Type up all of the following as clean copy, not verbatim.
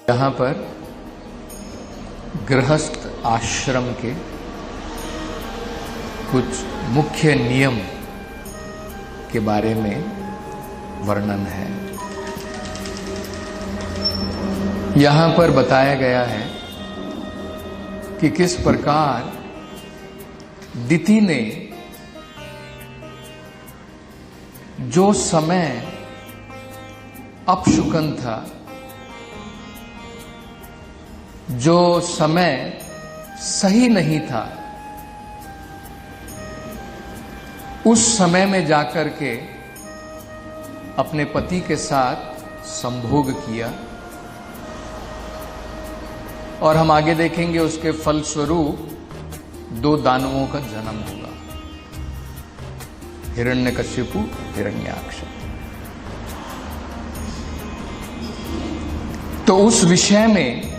यहाँ पर गृहस्थ आश्रम के कुछ मुख्य नियम के बारे में वर्णन है। यहाँ पर बताया गया है कि किस प्रकार दिति ने जो समय अपशुकन था, जो समय सही नहीं था, उस समय में जाकर के अपने पति के साथ संभोग किया और हम आगे देखेंगे उसके फलस्वरूप 2 दानवों का जन्म होगा, हिरण्यकश्यपु, हिरण्याक्ष। तो उस विषय में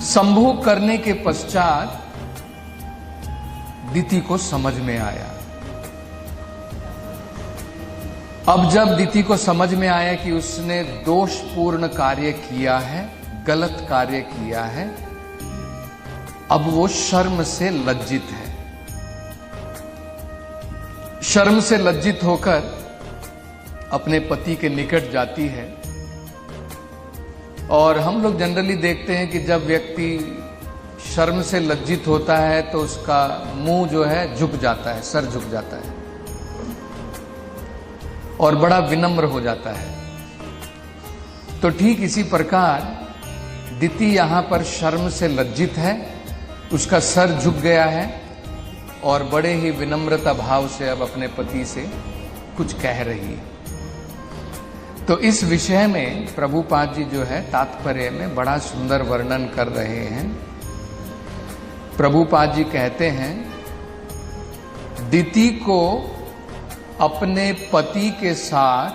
संभोग करने के पश्चात दिति को समझ में आया। अब जब दिति को समझ में आया कि उसने दोषपूर्ण कार्य किया है, गलत कार्य किया है, अब वो शर्म से लज्जित है। शर्म से लज्जित होकर अपने पति के निकट जाती है। और हम लोग जनरली देखते हैं कि जब व्यक्ति शर्म से लज्जित होता है तो उसका मुंह जो है झुक जाता है, सर झुक जाता है और बड़ा विनम्र हो जाता है। तो ठीक इसी प्रकार दिति यहां पर शर्म से लज्जित है, उसका सर झुक गया है और बड़े ही विनम्रता भाव से अब अपने पति से कुछ कह रही है। तो इस विषय में प्रभुपाद जी जो है तात्पर्य में बड़ा सुंदर वर्णन कर रहे हैं। प्रभुपाद जी कहते हैं, दिति को अपने पति के साथ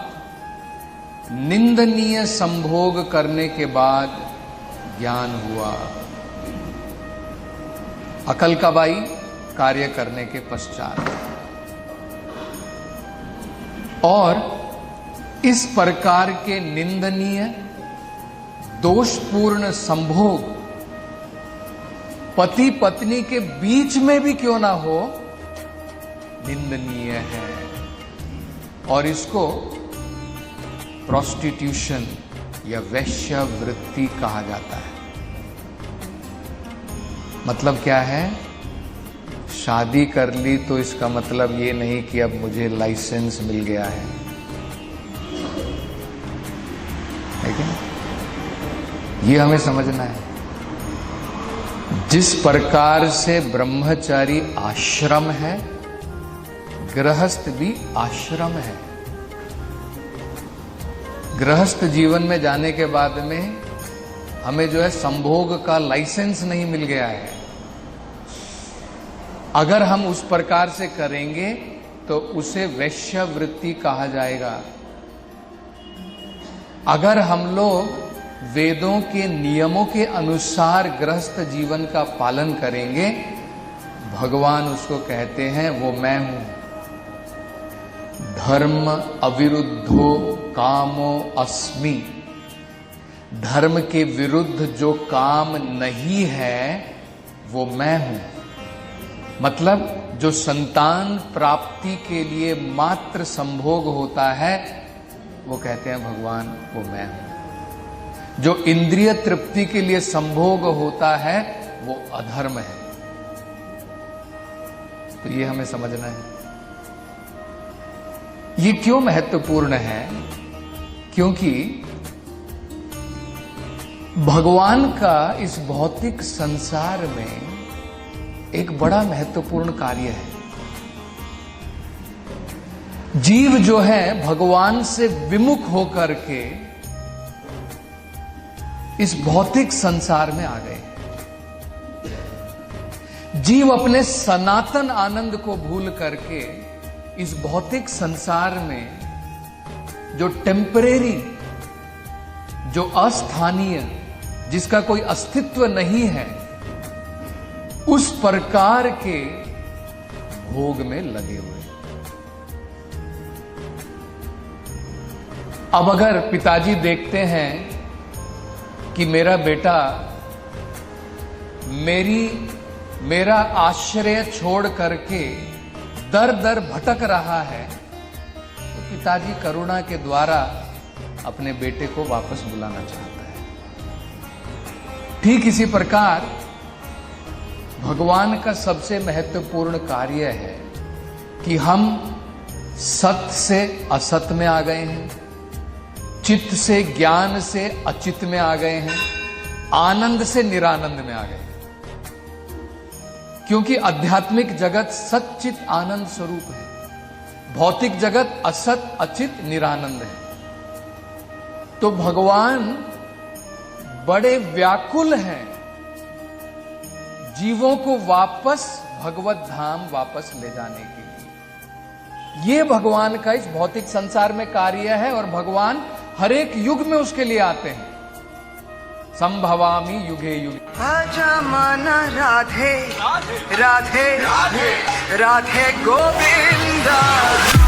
निंदनीय संभोग करने के बाद ज्ञान हुआ। अकल का बाई कार्य करने के पश्चात। और इस प्रकार के निंदनीय दोषपूर्ण संभोग पति पत्नी के बीच में भी क्यों ना हो, निंदनीय है। और इसको प्रोस्टिट्यूशन या वैश्यवृत्ति कहा जाता है। मतलब क्या है? शादी कर ली तो इसका मतलब ये नहीं कि अब मुझे लाइसेंस मिल गया है, लेकिन ये हमें समझना है। जिस प्रकार से ब्रह्मचारी आश्रम है, गृहस्थ भी आश्रम है। गृहस्थ जीवन में जाने के बाद में हमें जो है संभोग का लाइसेंस नहीं मिल गया है। अगर हम उस प्रकार से करेंगे तो उसे वैश्यवृत्ति कहा जाएगा। अगर हम लोग वेदों के नियमों के अनुसार गृहस्थ जीवन का पालन करेंगे, भगवान उसको कहते हैं वो मैं हूं। धर्म अविरुद्धो कामो अस्मि। धर्म के विरुद्ध जो काम नहीं है वो मैं हूं। मतलब जो संतान प्राप्ति के लिए मात्र संभोग होता है वो कहते हैं भगवान वो मैं हूं। जो इंद्रिय तृप्ति के लिए संभोग होता है वो अधर्म है। तो ये हमें समझना है। ये क्यों महत्वपूर्ण है? क्योंकि भगवान का इस भौतिक संसार में एक बड़ा महत्वपूर्ण कार्य है। जीव जो है भगवान से विमुख होकर के इस भौतिक संसार में आ गए। जीव अपने सनातन आनंद को भूल करके इस भौतिक संसार में जो टेम्परेरी, जो अस्थानीय, जिसका कोई अस्तित्व नहीं है, उस प्रकार के भोग में लगे हुए। अब अगर पिताजी देखते हैं कि मेरा बेटा मेरा आश्रय छोड़ करके दर दर भटक रहा है, तो पिताजी करुणा के द्वारा अपने बेटे को वापस बुलाना चाहता है। ठीक इसी प्रकार भगवान का सबसे महत्वपूर्ण कार्य है कि हम सत्य से असत में आ गए हैं, चित्त से ज्ञान से अचित में आ गए हैं, आनंद से निरानंद में आ गए हैं। क्योंकि आध्यात्मिक जगत सच्चित आनंद स्वरूप है, भौतिक जगत असत अचित निरानंद है। तो भगवान बड़े व्याकुल हैं जीवों को वापस भगवत धाम वापस ले जाने के लिए। ये भगवान का इस भौतिक संसार में कार्य है और भगवान हर एक युग में उसके लिए आते हैं। संभवामि युगे युगे। आजा माना राधे राधे राधे राधे गोविंदा।